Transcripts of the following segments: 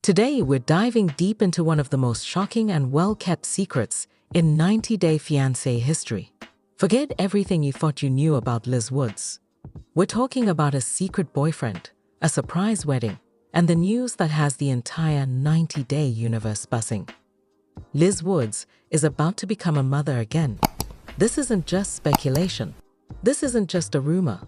Today, we're diving deep into one of the most shocking and well-kept secrets in 90-day fiancé history. Forget everything you thought you knew about Liz Woods. We're talking about a secret boyfriend, a surprise wedding, and the news that has the entire 90-day universe buzzing. Liz Woods is about to become a mother again. This isn't just speculation. This isn't just a rumor.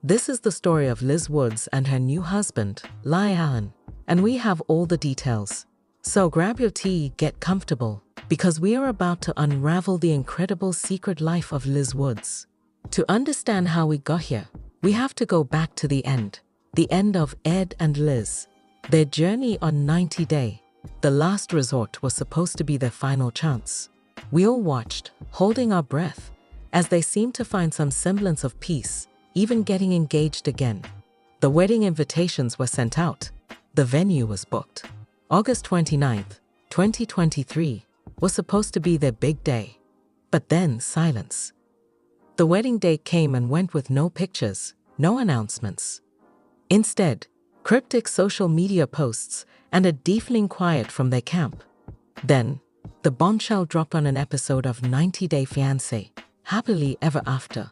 This is the story of Liz Woods and her new husband, Ly Allen, and we have all the details. So grab your tea, get comfortable, because we are about to unravel the incredible secret life of Liz Woods. To understand how we got here, we have to go back to the end of Ed and Liz. Their journey on 90 Day, the last resort, was supposed to be their final chance. We all watched, holding our breath, as they seemed to find some semblance of peace, even getting engaged again. The wedding invitations were sent out. The venue was booked. August 29th, 2023 was supposed to be their big day. But then silence. The wedding date came and went with no pictures, no announcements. Instead, cryptic social media posts and a deafening quiet from their camp. Then, the bombshell dropped on an episode of 90 Day Fiancé, Happily Ever After.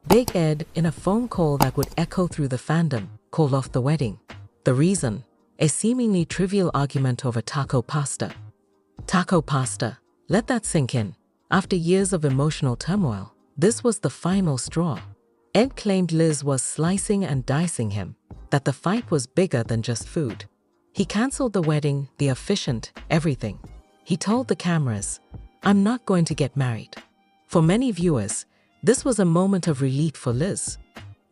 Big Ed, in a phone call that would echo through the fandom, called off the wedding. The reason? A seemingly trivial argument over taco pasta. Taco pasta. Let that sink in. After years of emotional turmoil, this was the final straw. Ed claimed Liz was slicing and dicing him, that the fight was bigger than just food. He cancelled the wedding, the officiant, everything. He told the cameras, "I'm not going to get married." For many viewers, this was a moment of relief for Liz.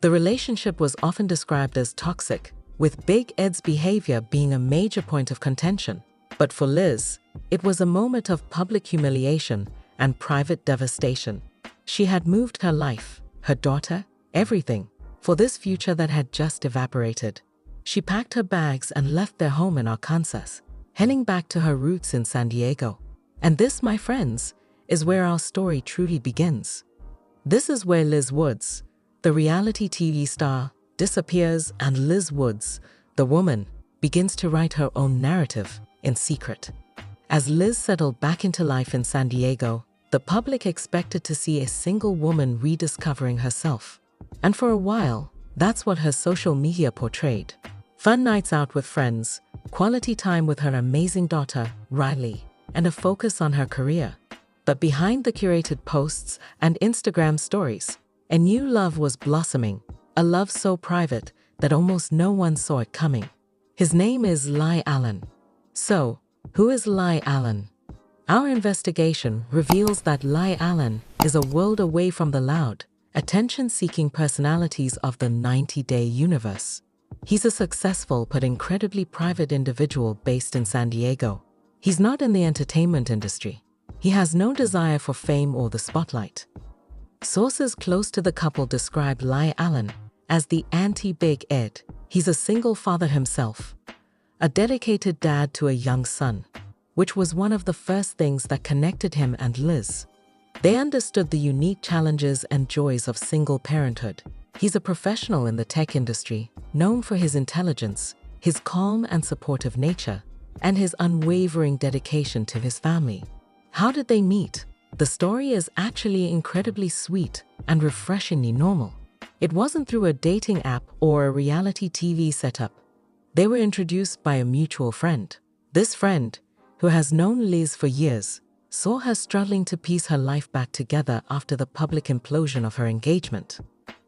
The relationship was often described as toxic, with Big Ed's behavior being a major point of contention. But for Liz, it was a moment of public humiliation and private devastation. She had moved her life, her daughter, everything, for this future that had just evaporated. She packed her bags and left their home in Arkansas, heading back to her roots in San Diego. And this, my friends, is where our story truly begins. This is where Liz Woods, the reality TV star, disappears, and Liz Woods, the woman, begins to write her own narrative in secret. As Liz settled back into life in San Diego, the public expected to see a single woman rediscovering herself. And for a while, that's what her social media portrayed. Fun nights out with friends, quality time with her amazing daughter, Riley, and a focus on her career. But behind the curated posts and Instagram stories, a new love was blossoming, a love so private that almost no one saw it coming. His name is Ly Allen. So, who is Ly Allen? Our investigation reveals that Ly Allen is a world away from the loud, attention-seeking personalities of the 90-day universe. He's a successful but incredibly private individual based in San Diego. He's not in the entertainment industry. He has no desire for fame or the spotlight. Sources close to the couple describe Ly Allen as the anti-Big Ed. He's a single father himself, a dedicated dad to a young son, which was one of the first things that connected him and Liz. They understood the unique challenges and joys of single parenthood. He's a professional in the tech industry, known for his intelligence, his calm and supportive nature, and his unwavering dedication to his family. How did they meet? The story is actually incredibly sweet and refreshingly normal. It wasn't through a dating app or a reality TV setup. They were introduced by a mutual friend. This friend, who has known Liz for years, saw her struggling to piece her life back together after the public implosion of her engagement.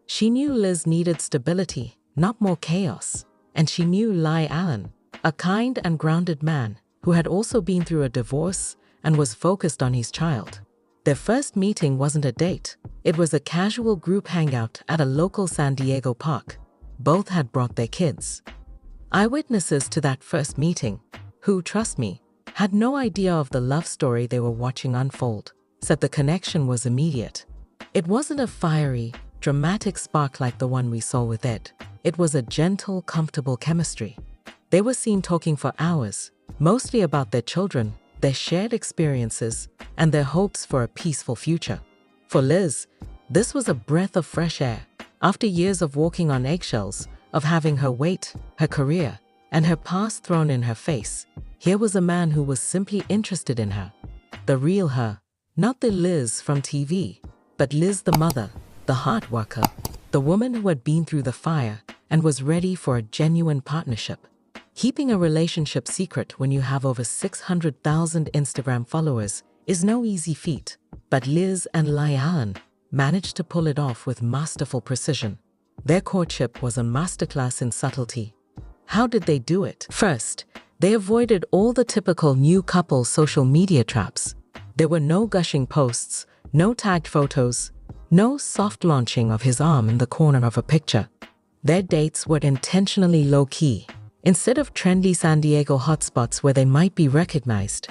She knew Liz needed stability, not more chaos. And she knew Ly Allen, a kind and grounded man who had also been through a divorce and was focused on his child. Their first meeting wasn't a date. It was a casual group hangout at a local San Diego park. Both had brought their kids. Eyewitnesses to that first meeting, who, trust me, had no idea of the love story they were watching unfold, said the connection was immediate. It wasn't a fiery, dramatic spark like the one we saw with Ed. It was a gentle, comfortable chemistry. They were seen talking for hours, mostly about their children, their shared experiences, and their hopes for a peaceful future. For Liz, this was a breath of fresh air. After years of walking on eggshells, of having her weight, her career, and her past thrown in her face, here was a man who was simply interested in her. The real her, not the Liz from TV, but Liz the mother, the hard worker, the woman who had been through the fire and was ready for a genuine partnership. Keeping a relationship secret when you have over 600,000 Instagram followers is no easy feat, but Liz and Lai Allen managed to pull it off with masterful precision. Their courtship was a masterclass in subtlety. How did they do it? First, they avoided all the typical new couple social media traps. There were no gushing posts, no tagged photos, no soft launching of his arm in the corner of a picture. Their dates were intentionally low-key. Instead of trendy San Diego hotspots where they might be recognized,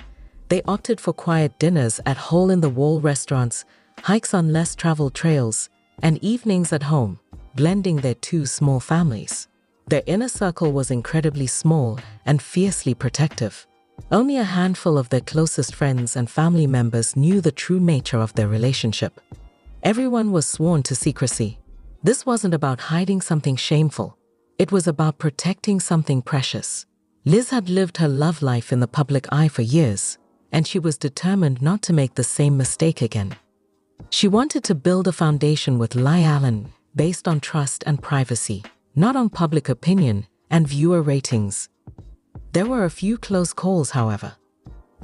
they opted for quiet dinners at hole-in-the-wall restaurants, hikes on less traveled trails, and evenings at home, blending their two small families. Their inner circle was incredibly small and fiercely protective. Only a handful of their closest friends and family members knew the true nature of their relationship. Everyone was sworn to secrecy. This wasn't about hiding something shameful. It was about protecting something precious. Liz had lived her love life in the public eye for years, and she was determined not to make the same mistake again. She wanted to build a foundation with Lai Allen based on trust and privacy, not on public opinion and viewer ratings. There were a few close calls, however.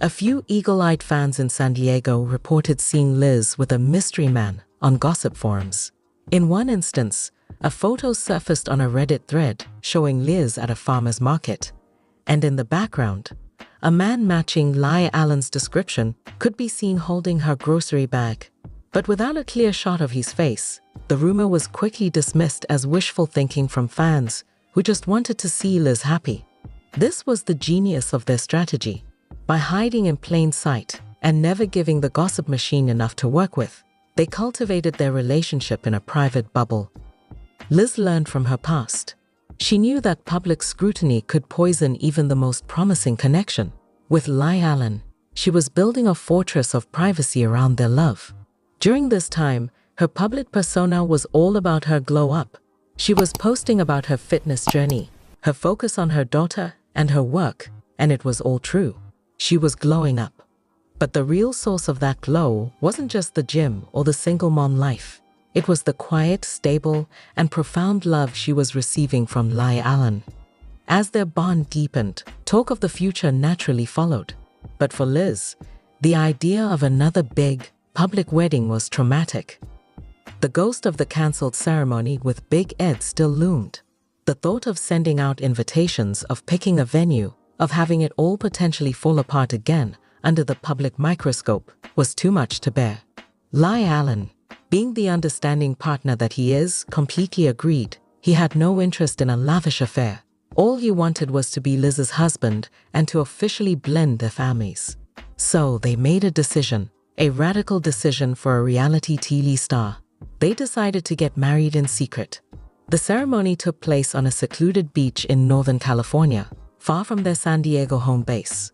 A few eagle-eyed fans in San Diego reported seeing Liz with a mystery man on gossip forums. In one instance, a photo surfaced on a Reddit thread showing Liz at a farmer's market, and in the background, a man matching Lai Allen's description could be seen holding her grocery bag. But without a clear shot of his face, the rumor was quickly dismissed as wishful thinking from fans who just wanted to see Liz happy. This was the genius of their strategy. By hiding in plain sight and never giving the gossip machine enough to work with, they cultivated their relationship in a private bubble. Liz learned from her past. She knew that public scrutiny could poison even the most promising connection. With Lai Allen, she was building a fortress of privacy around their love. During this time, her public persona was all about her glow up. She was posting about her fitness journey, her focus on her daughter, and her work, and it was all true. She was glowing up. But the real source of that glow wasn't just the gym or the single mom life. It was the quiet, stable, and profound love she was receiving from Lai Allen. As their bond deepened, talk of the future naturally followed. But for Liz, the idea of another big, public wedding was traumatic. The ghost of the cancelled ceremony with Big Ed still loomed. The thought of sending out invitations, of picking a venue, of having it all potentially fall apart again under the public microscope was too much to bear. Lai Allen, being the understanding partner that he is, completely agreed. He had no interest in a lavish affair. All he wanted was to be Liz's husband and to officially blend their families. So they made a decision, a radical decision for a reality TV star. They decided to get married in secret. The ceremony took place on a secluded beach in Northern California, far from their San Diego home base.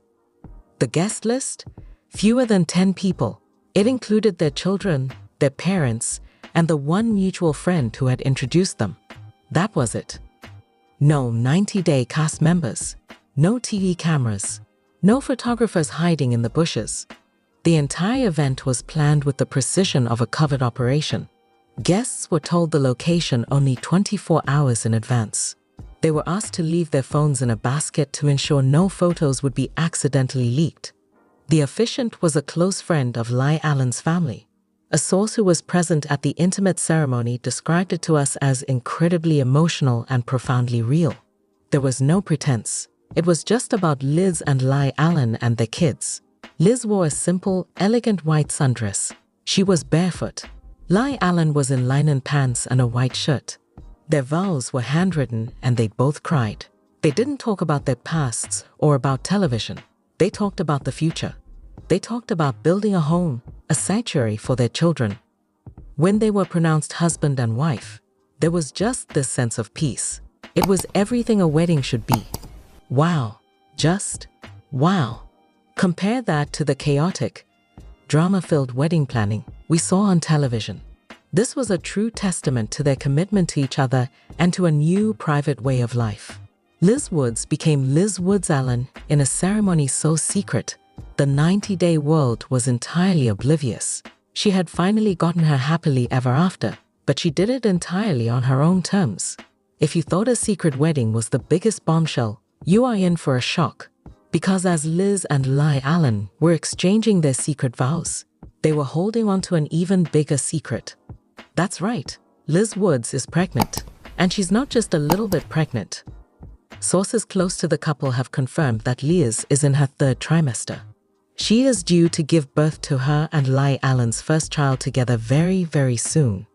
The guest list? Fewer than 10 people. It included their children, their parents, and the one mutual friend who had introduced them. That was it. No 90-day cast members, no TV cameras, no photographers hiding in the bushes. The entire event was planned with the precision of a covert operation. Guests were told the location only 24 hours in advance. They were asked to leave their phones in a basket to ensure no photos would be accidentally leaked. The officiant was a close friend of Lai Allen's family. A source who was present at the intimate ceremony described it to us as incredibly emotional and profoundly real. There was no pretense. It was just about Liz and Lai Allen and their kids. Liz wore a simple, elegant white sundress. She was barefoot. Lai Allen was in linen pants and a white shirt. Their vows were handwritten and they both cried. They didn't talk about their pasts or about television. They talked about the future. They talked about building a home, a sanctuary for their children. When they were pronounced husband and wife, there was just this sense of peace. It was everything a wedding should be. Wow. Just wow. Compare that to the chaotic, drama-filled wedding planning we saw on television. This was a true testament to their commitment to each other and to a new private way of life. Liz Woods became Liz Woods Allen in a ceremony so secret, the 90-day world was entirely oblivious. She had finally gotten her happily ever after, but she did it entirely on her own terms. If you thought a secret wedding was the biggest bombshell, you are in for a shock. Because as Liz and Lai Allen were exchanging their secret vows, they were holding on to an even bigger secret. That's right, Liz Woods is pregnant. And she's not just a little bit pregnant. Sources close to the couple have confirmed that Liz is in her third trimester. She is due to give birth to her and Lai Allen's first child together very, very soon.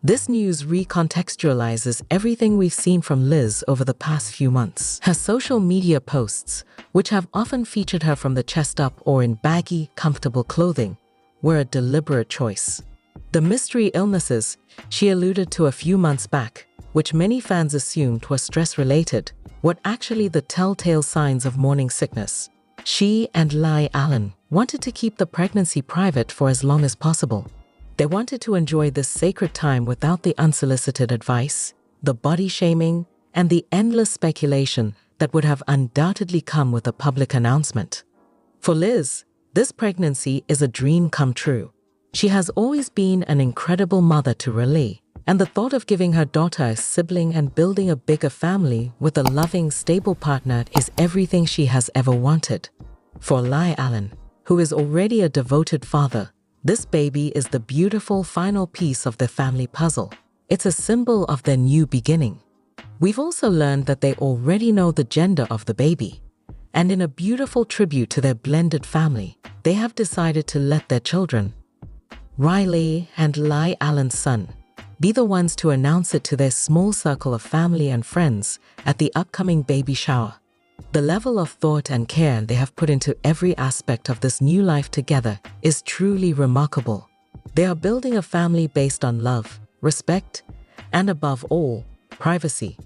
This news recontextualizes everything we've seen from Liz over the past few months. Her social media posts, which have often featured her from the chest up or in baggy, comfortable clothing, were a deliberate choice. The mystery illnesses she alluded to a few months back, which many fans assumed were stress-related, were actually the telltale signs of morning sickness. She and Lai Allen wanted to keep the pregnancy private for as long as possible. They wanted to enjoy this sacred time without the unsolicited advice, the body shaming, and the endless speculation that would have undoubtedly come with a public announcement. For Liz, this pregnancy is a dream come true. She has always been an incredible mother to Raleigh, and the thought of giving her daughter a sibling and building a bigger family with a loving, stable partner is everything she has ever wanted. For Lai Allen, who is already a devoted father, this baby is the beautiful final piece of their family puzzle. It's a symbol of their new beginning. We've also learned that they already know the gender of the baby, and in a beautiful tribute to their blended family, they have decided to let their children, Riley and Lai Allen's son, be the ones to announce it to their small circle of family and friends at the upcoming baby shower. The level of thought and care they have put into every aspect of this new life together is truly remarkable. They are building a family based on love, respect, and above all, privacy.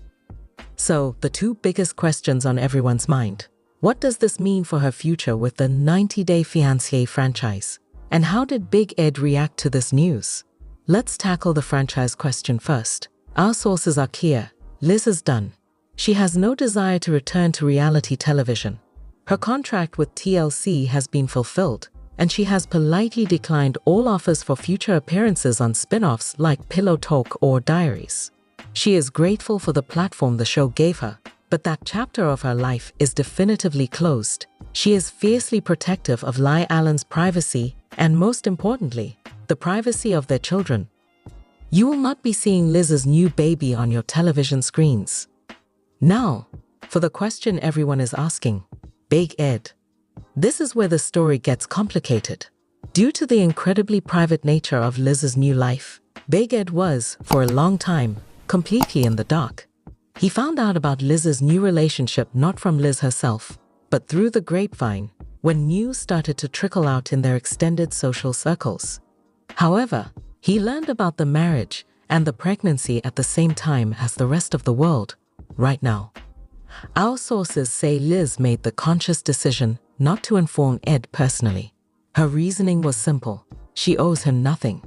So, the two biggest questions on everyone's mind. What does this mean for her future with the 90-Day Fiancé franchise? And how did Big Ed react to this news? Let's tackle the franchise question first. Our sources are clear. Liz is done. She has no desire to return to reality television. Her contract with TLC has been fulfilled, and she has politely declined all offers for future appearances on spin-offs like Pillow Talk or Diaries. She is grateful for the platform the show gave her, but that chapter of her life is definitively closed. She is fiercely protective of Lai Allen's privacy and, most importantly, the privacy of their children. You will not be seeing Liz's new baby on your television screens. Now, for the question everyone is asking, Big Ed. This is where the story gets complicated. Due to the incredibly private nature of Liz's new life, Big Ed was, for a long time, completely in the dark. He found out about Liz's new relationship not from Liz herself, but through the grapevine, when news started to trickle out in their extended social circles. However, he learned about the marriage and the pregnancy at the same time as the rest of the world, right now. Our sources say Liz made the conscious decision not to inform Ed personally. Her reasoning was simple. She owes him nothing.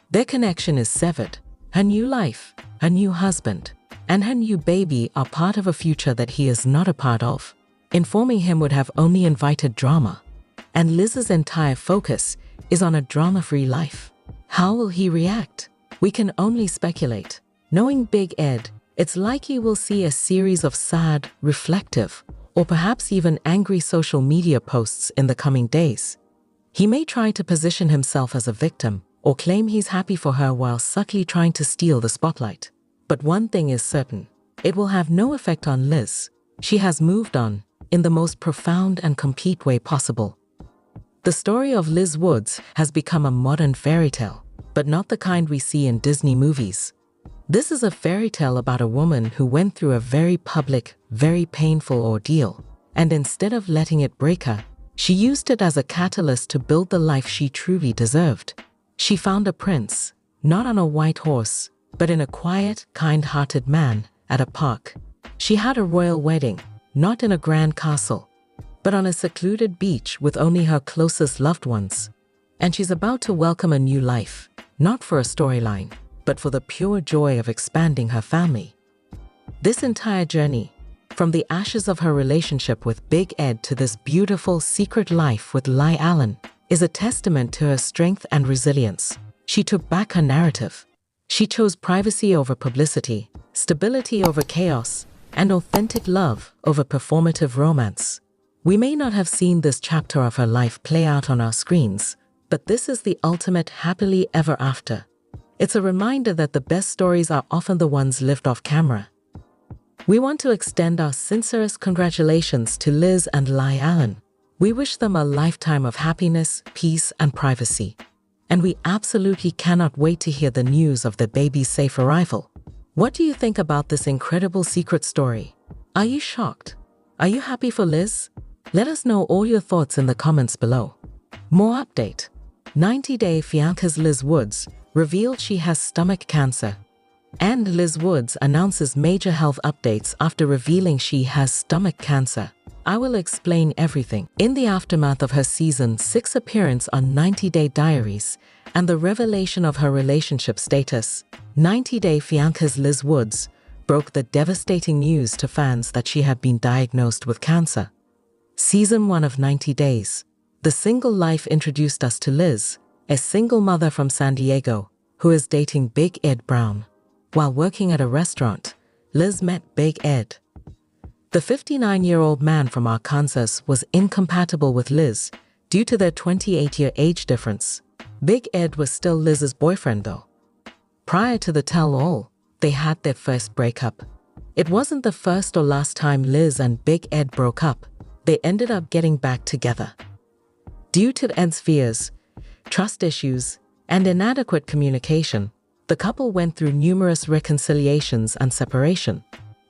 Their connection is severed. Her new life, her new husband, and her new baby are part of a future that he is not a part of. Informing him would have only invited drama, and Liz's entire focus is on a drama-free life. How will he react? We can only speculate. Knowing Big Ed, it's likely we'll see a series of sad, reflective, or perhaps even angry social media posts in the coming days. He may try to position himself as a victim or claim he's happy for her while subtly trying to steal the spotlight. But one thing is certain, it will have no effect on Liz. She has moved on in the most profound and complete way possible. The story of Liz Woods has become a modern fairy tale, but not the kind we see in Disney movies. This is a fairy tale about a woman who went through a very public, very painful ordeal, and instead of letting it break her, she used it as a catalyst to build the life she truly deserved. She found a prince, not on a white horse, but in a quiet, kind-hearted man at a park. She had a royal wedding, not in a grand castle, but on a secluded beach with only her closest loved ones. And she's about to welcome a new life, not for a storyline, but for the pure joy of expanding her family. This entire journey, From the ashes of her relationship with Big Ed to this beautiful secret life with Ly Allen is a testament to her strength and resilience. She took back her narrative. She chose privacy over publicity, stability over chaos, and authentic love over performative romance. We may not have seen this chapter of her life play out on our screens, but this is the ultimate happily ever after. It's a reminder that the best stories are often the ones lived off camera. We want to extend our sincerest congratulations to Liz and Ly Allen. We wish them a lifetime of happiness, peace, and privacy. And we absolutely cannot wait to hear the news of their baby's safe arrival. What do you think about this incredible secret story? Are you shocked? Are you happy for Liz? Let us know all your thoughts in the comments below. More update. 90-day fiancé Liz Woods revealed she has stomach cancer. And Liz Woods announces major health updates after revealing she has stomach cancer. I will explain everything. In the aftermath of her season 6 appearance on 90-Day Diaries and the revelation of her relationship status, 90-Day fiancé Liz Woods broke the devastating news to fans that she had been diagnosed with cancer. Season 1 of 90 Days. The Single Life introduced us to Liz, a single mother from San Diego, who is dating Big Ed Brown. While working at a restaurant, Liz met Big Ed. The 59-year-old man from Arkansas was incompatible with Liz due to their 28-year age difference. Big Ed was still Liz's boyfriend though. Prior to the tell-all, they had their first breakup. It wasn't the first or last time Liz and Big Ed broke up. They ended up getting back together. Due to Ed's fears, trust issues, and inadequate communication, the couple went through numerous reconciliations and separation.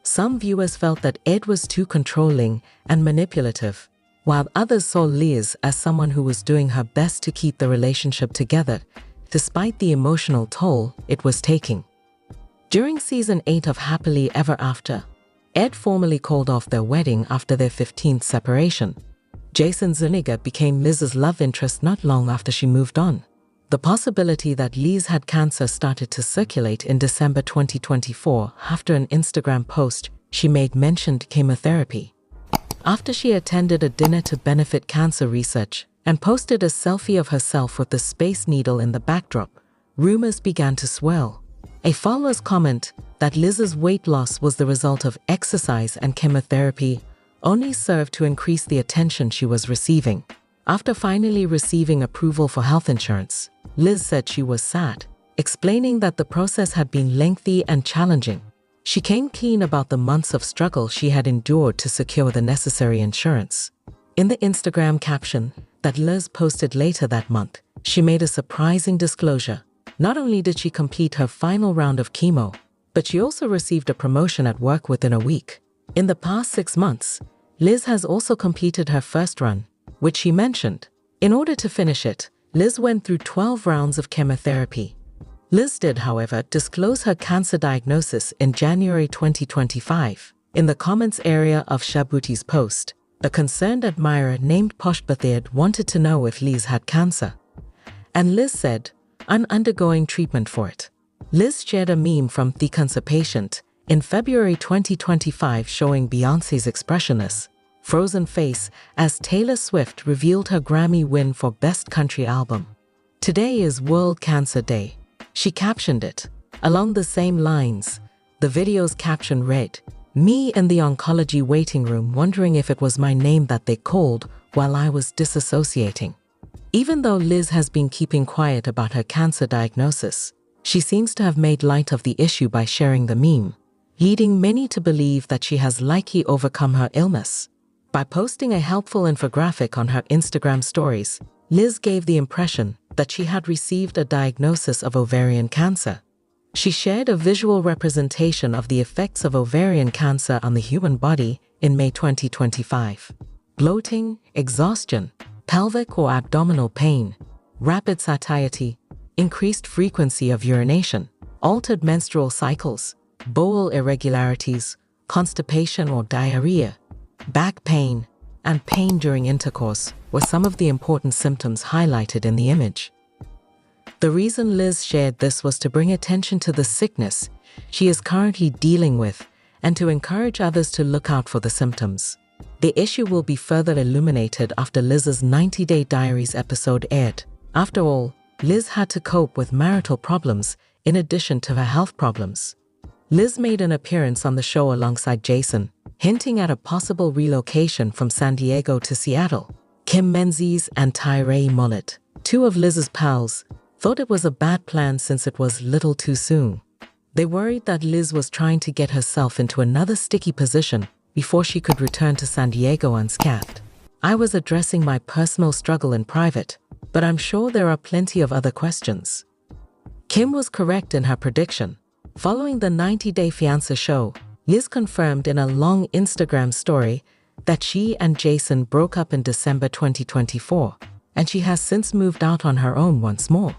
Some viewers felt that Ed was too controlling and manipulative, while others saw Liz as someone who was doing her best to keep the relationship together, despite the emotional toll it was taking. During season 8 of Happily Ever After, Ed formally called off their wedding after their 15th separation. Jason Zuniga became Liz's love interest not long after she moved on. The possibility that Liz had cancer started to circulate in December 2024 after an Instagram post she made mentioned chemotherapy. After she attended a dinner to benefit cancer research and posted a selfie of herself with the Space Needle in the backdrop, rumors began to swirl. A follower's comment that Liz's weight loss was the result of exercise and chemotherapy only served to increase the attention she was receiving. After finally receiving approval for health insurance, Liz said she was sad, explaining that the process had been lengthy and challenging. She came clean about the months of struggle she had endured to secure the necessary insurance. In the Instagram caption that Liz posted later that month, she made a surprising disclosure. Not only did she complete her final round of chemo, but she also received a promotion at work within a week. In the past 6 months, Liz has also completed her first run, which she mentioned. In order to finish it, Liz went through 12 rounds of chemotherapy. Liz did, however, disclose her cancer diagnosis in January 2025. In the comments area of Shabuti's post, a concerned admirer named Posh Bathird wanted to know if Liz had cancer. And Liz said, "I'm undergoing treatment for it." Liz shared a meme from The Cancer Patient in February 2025 showing Beyoncé's expressionless, frozen face as Taylor Swift revealed her Grammy win for Best Country Album. "Today is World Cancer Day," she captioned it. Along the same lines, the video's caption read, "Me in the oncology waiting room wondering if it was my name that they called while I was disassociating." Even though Liz has been keeping quiet about her cancer diagnosis, she seems to have made light of the issue by sharing the meme, leading many to believe that she has likely overcome her illness. By posting a helpful infographic on her Instagram stories, Liz gave the impression that she had received a diagnosis of ovarian cancer. She shared a visual representation of the effects of ovarian cancer on the human body in May 2025. Bloating, exhaustion, pelvic or abdominal pain, rapid satiety, increased frequency of urination, altered menstrual cycles, bowel irregularities, constipation or diarrhea, back pain, and pain during intercourse were some of the important symptoms highlighted in the image. The reason Liz shared this was to bring attention to the sickness she is currently dealing with and to encourage others to look out for the symptoms. The issue will be further illuminated after Liz's 90-Day Diaries episode aired. After all, Liz had to cope with marital problems in addition to her health problems. Liz made an appearance on the show alongside Jason, hinting at a possible relocation from San Diego to Seattle. Kim Menzies and Tyree Mullet, two of Liz's pals, thought it was a bad plan since it was little too soon. They worried that Liz was trying to get herself into another sticky position before she could return to San Diego unscathed. I was addressing my personal struggle in private, but I'm sure there are plenty of other questions. Kim was correct in her prediction. Following the 90-Day Fiancé show, Liz confirmed in a long Instagram story that she and Jason broke up in December 2024, and she has since moved out on her own once more.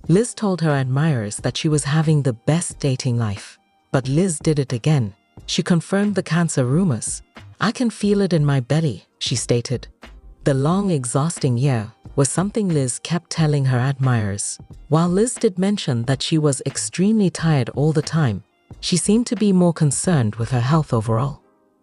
Liz told her admirers that she was having the best dating life. But Liz did it again. She confirmed the cancer rumors. "I can feel it in my belly," she stated. The long, exhausting year was something Liz kept telling her admirers. While Liz did mention that she was extremely tired all the time, she seemed to be more concerned with her health overall.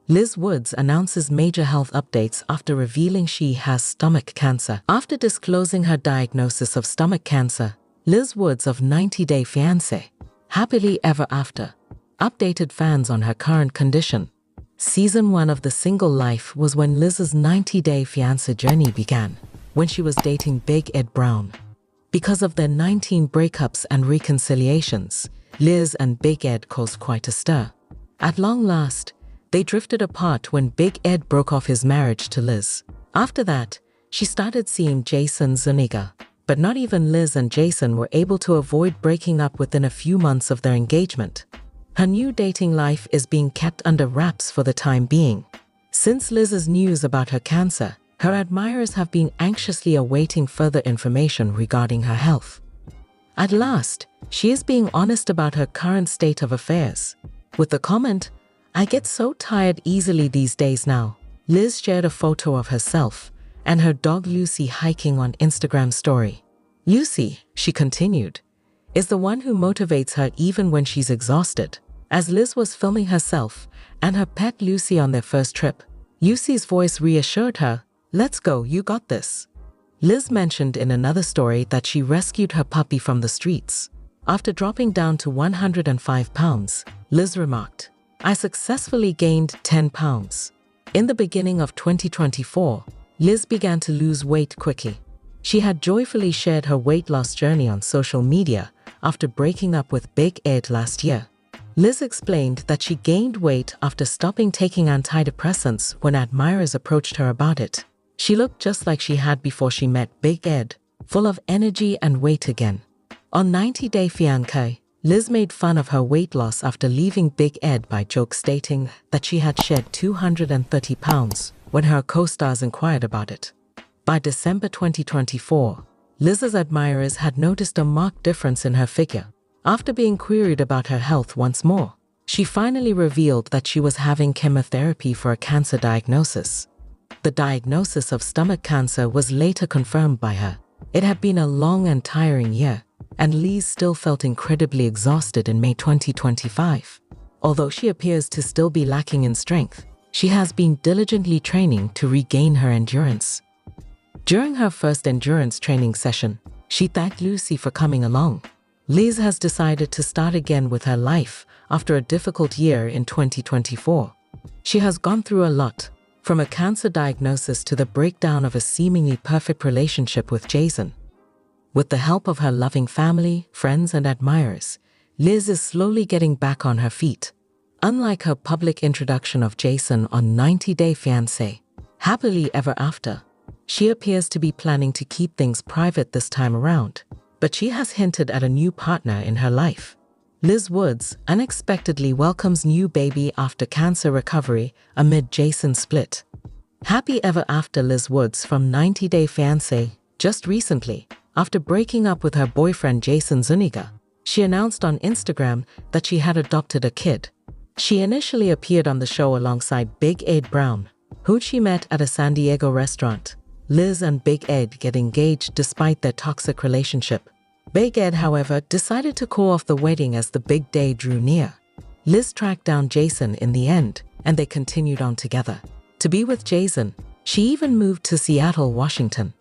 Liz Woods announces major health updates after revealing she has stomach cancer. After disclosing her diagnosis of stomach cancer, Liz Woods of 90-Day Fiancé, Happily Ever After, updated fans on her current condition. Season 1 of The Single Life was when Liz's 90-Day Fiancé journey began, when she was dating Big Ed Brown. Because of their 19 breakups and reconciliations, Liz and Big Ed caused quite a stir. At long last, they drifted apart when Big Ed broke off his marriage to Liz. After that, she started seeing Jason Zuniga, but not even Liz and Jason were able to avoid breaking up within a few months of their engagement. Her new dating life is being kept under wraps for the time being. Since Liz's news about her cancer, her admirers have been anxiously awaiting further information regarding her health. At last, she is being honest about her current state of affairs. With the comment, "I get so tired easily these days now," Liz shared a photo of herself and her dog Lucy hiking on Instagram story. Lucy, she continued, is the one who motivates her even when she's exhausted. As Liz was filming herself and her pet Lucy on their first trip, Lucy's voice reassured her, "Let's go, you got this." Liz mentioned in another story that she rescued her puppy from the streets. After dropping down to 105 pounds, Liz remarked, "I successfully gained 10 pounds. In the beginning of 2024, Liz began to lose weight quickly. She had joyfully shared her weight loss journey on social media after breaking up with Big Ed last year. Liz explained that she gained weight after stopping taking antidepressants when admirers approached her about it. She looked just like she had before she met Big Ed, full of energy and weight again. On 90-Day Fiancé, Liz made fun of her weight loss after leaving Big Ed by joke stating that she had shed 230 pounds when her co-stars inquired about it. By December 2024, Liz's admirers had noticed a marked difference in her figure. After being queried about her health once more, she finally revealed that she was having chemotherapy for a cancer diagnosis. The diagnosis of stomach cancer was later confirmed by her. It had been a long and tiring year, and Liz still felt incredibly exhausted in May 2025. Although she appears to still be lacking in strength, she has been diligently training to regain her endurance. During her first endurance training session, she thanked Lucy for coming along. Liz has decided to start again with her life after a difficult year in 2024. She has gone through a lot, from a cancer diagnosis to the breakdown of a seemingly perfect relationship with Jason. With the help of her loving family, friends, and admirers, Liz is slowly getting back on her feet. Unlike her public introduction of Jason on 90-Day Fiancé, Happily Ever After, she appears to be planning to keep things private this time around, but she has hinted at a new partner in her life. Liz Woods unexpectedly welcomes new baby after cancer recovery amid Jason's split. Happy ever after Liz Woods from 90-Day Fiancé. Just recently, after breaking up with her boyfriend Jason Zuniga, she announced on Instagram that she had adopted a kid. She initially appeared on the show alongside Big Ed Brown, who she met at a San Diego restaurant. Liz and Big Ed get engaged despite their toxic relationship. Big Ed, however, decided to call off the wedding as the big day drew near. Liz tracked down Jason in the end, and they continued on together. To be with Jason, she even moved to Seattle, Washington.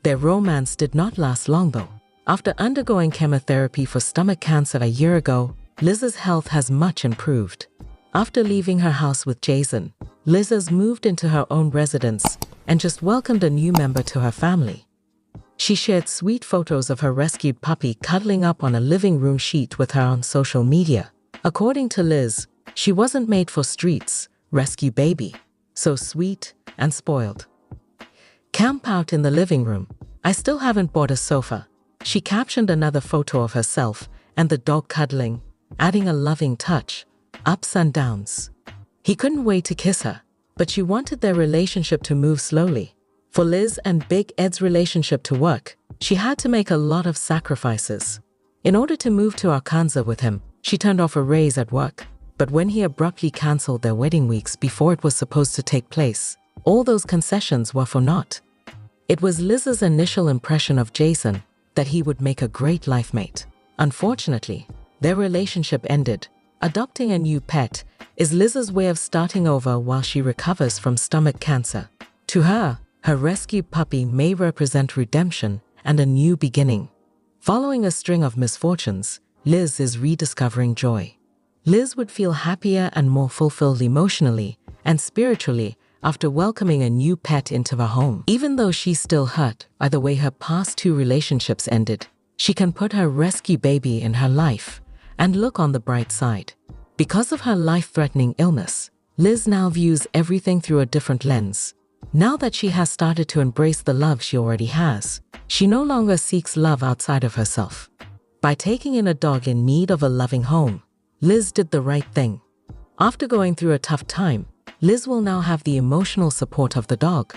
Their romance did not last long though. After undergoing chemotherapy for stomach cancer a year ago, Liz's health has much improved. After leaving her house with Jason, Liz has moved into her own residence and just welcomed a new member to her family. She shared sweet photos of her rescued puppy cuddling up on a living room sheet with her on social media. According to Liz, she wasn't made for streets, rescue baby. So sweet and spoiled. Camp out in the living room. I still haven't bought a sofa. She captioned another photo of herself and the dog cuddling, adding a loving touch. Ups and downs. He couldn't wait to kiss her, but she wanted their relationship to move slowly. For Liz and Big Ed's relationship to work, she had to make a lot of sacrifices. In order to move to Arkansas with him, she turned off a raise at work. But when he abruptly cancelled their wedding weeks before it was supposed to take place, all those concessions were for naught. It was Liz's initial impression of Jason that he would make a great life mate. Unfortunately, their relationship ended. Adopting a new pet is Liz's way of starting over while she recovers from stomach cancer. To her, her rescued puppy may represent redemption and a new beginning. Following a string of misfortunes, Liz is rediscovering joy. Liz would feel happier and more fulfilled emotionally and spiritually after welcoming a new pet into her home. Even though she's still hurt by the way her past 2 relationships ended, she can put her rescue baby in her life and look on the bright side. Because of her life-threatening illness, Liz now views everything through a different lens. Now that she has started to embrace the love she already has, she no longer seeks love outside of herself. By taking in a dog in need of a loving home, Liz did the right thing. After going through a tough time, Liz will now have the emotional support of the dog.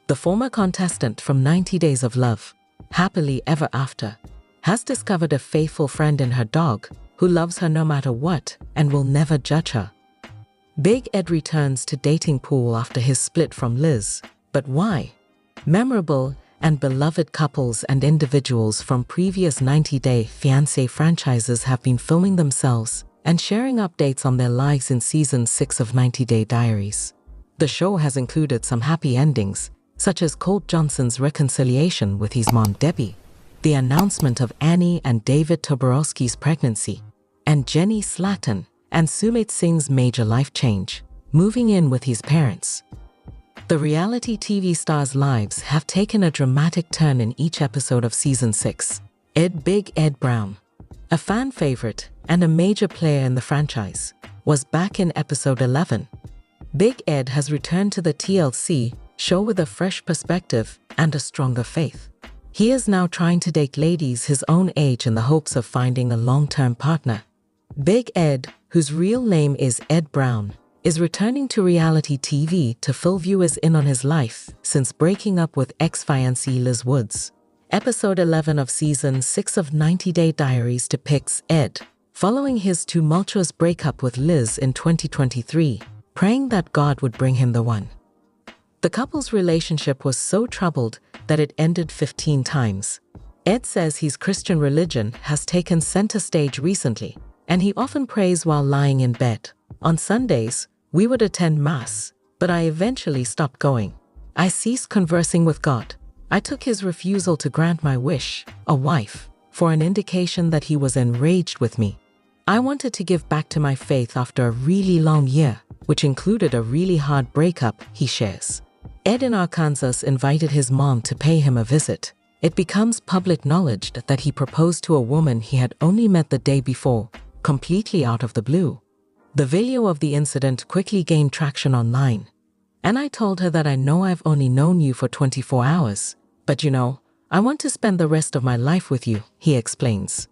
The former contestant from 90 Days of Love, Happily Ever After, has discovered a faithful friend in her dog who loves her no matter what and will never judge her. Big Ed returns to dating pool after his split from Liz. But why? Memorable and beloved couples and individuals from previous 90-day Fiancé franchises have been filming themselves and sharing updates on their lives in Season 6 of 90 Day Diaries. The show has included some happy endings, such as Colt Johnson's reconciliation with his mom Debbie, the announcement of Annie and David Toborowski's pregnancy, and Jenny Slatten and Sumit Singh's major life change, moving in with his parents. The reality TV stars' lives have taken a dramatic turn in each episode of Season 6. Big Ed Brown, a fan favorite and a major player in the franchise, was back in episode 11. Big Ed has returned to the TLC show with a fresh perspective and a stronger faith. He is now trying to date ladies his own age in the hopes of finding a long-term partner. Big Ed, whose real name is Ed Brown, is returning to reality TV to fill viewers in on his life since breaking up with ex-fiancée Liz Woods. Episode 11 of Season 6 of 90 Day Diaries depicts Ed following his tumultuous breakup with Liz in 2023, praying that God would bring him the one. The couple's relationship was so troubled that it ended 15 times. Ed says his Christian religion has taken center stage recently, and he often prays while lying in bed. On Sundays, we would attend Mass, but I eventually stopped going. I ceased conversing with God. I took his refusal to grant my wish, a wife, for an indication that he was enraged with me. I wanted to give back to my faith after a really long year, which included a really hard breakup, he shares. Ed in Arkansas invited his mom to pay him a visit. It becomes public knowledge that he proposed to a woman he had only met the day before, completely out of the blue. The video of the incident quickly gained traction online. And I told her that I know I've only known you for 24 hours, but you know, I want to spend the rest of my life with you, he explains.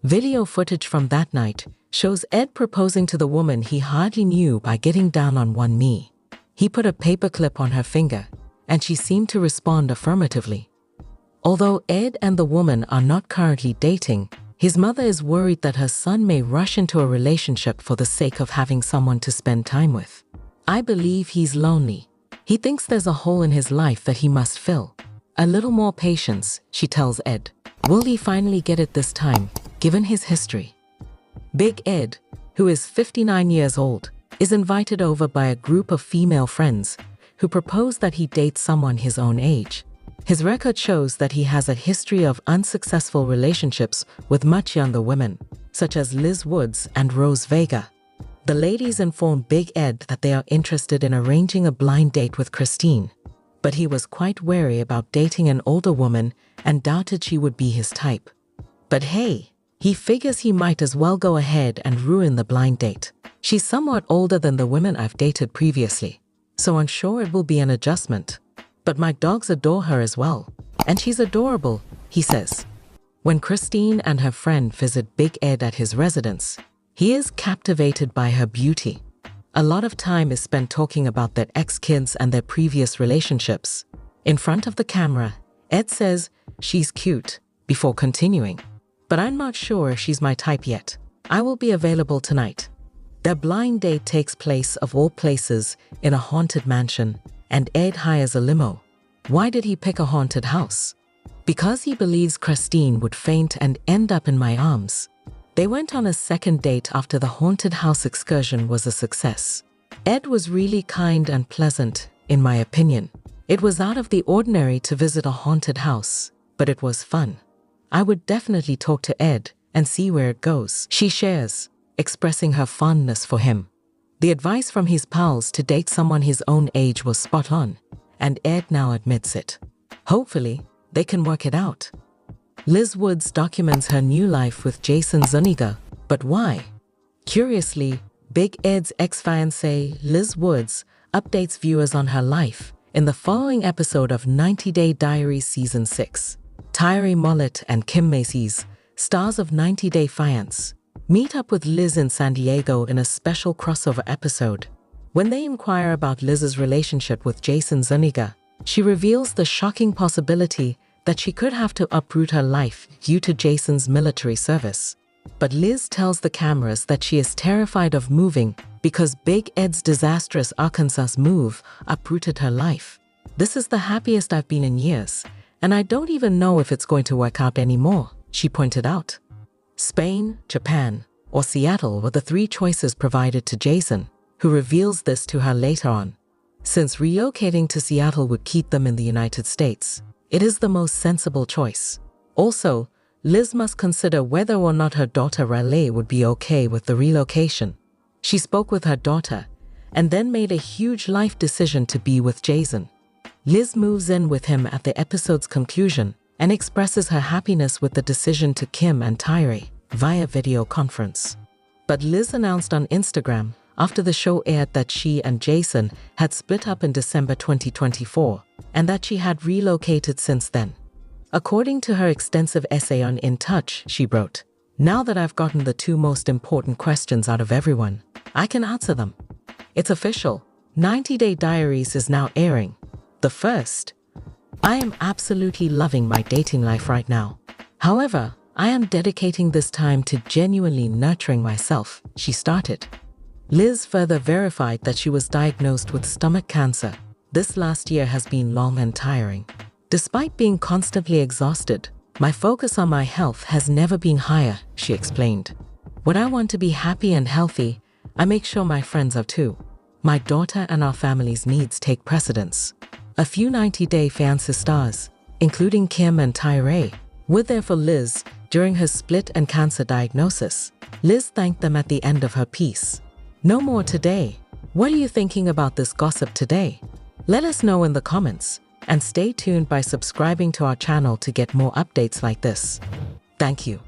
Video footage from that night shows Ed proposing to the woman he hardly knew by getting down on one knee. He put a paperclip on her finger, and she seemed to respond affirmatively. Although Ed and the woman are not currently dating, his mother is worried that her son may rush into a relationship for the sake of having someone to spend time with. I believe he's lonely. He thinks there's a hole in his life that he must fill. A little more patience, she tells Ed. Will he finally get it this time, given his history? Big Ed, who is 59 years old, is invited over by a group of female friends who propose that he date someone his own age. His record shows that he has a history of unsuccessful relationships with much younger women, such as Liz Woods and Rose Vega. The ladies inform Big Ed that they are interested in arranging a blind date with Christine, but he was quite wary about dating an older woman and doubted she would be his type. But hey, he figures he might as well go ahead and ruin the blind date. She's somewhat older than the women I've dated previously, so I'm sure it will be an adjustment. But my dogs adore her as well, and she's adorable, he says. When Christine and her friend visit Big Ed at his residence, he is captivated by her beauty. A lot of time is spent talking about their ex-kids and their previous relationships. In front of the camera, Ed says she's cute before continuing, but I'm not sure she's my type yet. I will be available tonight. Their blind date takes place, of all places, in a haunted mansion, and Ed hires a limo. Why did he pick a haunted house? Because he believes Christine would faint and end up in my arms. They went on a second date after the haunted house excursion was a success. Ed was really kind and pleasant, in my opinion. It was out of the ordinary to visit a haunted house, but it was fun. I would definitely talk to Ed and see where it goes, she shares, expressing her fondness for him. The advice from his pals to date someone his own age was spot on, and Ed now admits it. Hopefully, they can work it out. Liz Woods documents her new life with Jason Zuniga, but why? Curiously, Big Ed's ex-fiancé, Liz Woods, updates viewers on her life in the following episode of 90 Day Diaries Season 6. Tyree Mollett and Kim Macy's, stars of 90 Day Fiance, meet up with Liz in San Diego in a special crossover episode. When they inquire about Liz's relationship with Jason Zuniga, she reveals the shocking possibility that she could have to uproot her life due to Jason's military service. But Liz tells the cameras that she is terrified of moving because Big Ed's disastrous Arkansas move uprooted her life. This is the happiest I've been in years, and I don't even know if it's going to work out anymore, she pointed out. Spain, Japan, or Seattle were the three choices provided to Jason, who reveals this to her later on. Since relocating to Seattle would keep them in the United States, it is the most sensible choice. Also, Liz must consider whether or not her daughter Raleigh would be okay with the relocation. She spoke with her daughter, and then made a huge life decision to be with Jason. Liz moves in with him at the episode's conclusion and expresses her happiness with the decision to Kim and Tyree via video conference. But Liz announced on Instagram after the show aired that she and Jason had split up in December 2024 and that she had relocated since then. According to her extensive essay on In Touch, she wrote, "Now that I've gotten the two most important questions out of everyone, I can answer them. It's official. 90 Day Diaries is now airing. The first, I am absolutely loving my dating life right now. However, I am dedicating this time to genuinely nurturing myself," she started. Liz further verified that she was diagnosed with stomach cancer. "This last year has been long and tiring. Despite being constantly exhausted, my focus on my health has never been higher," she explained. "When I want to be happy and healthy, I make sure my friends are too. My daughter and our family's needs take precedence." A few 90 Day Fiancé stars, including Kim and Tyree, were there for Liz during her split and cancer diagnosis. Liz thanked them at the end of her piece. No more today. What are you thinking about this gossip today? Let us know in the comments, and stay tuned by subscribing to our channel to get more updates like this. Thank you.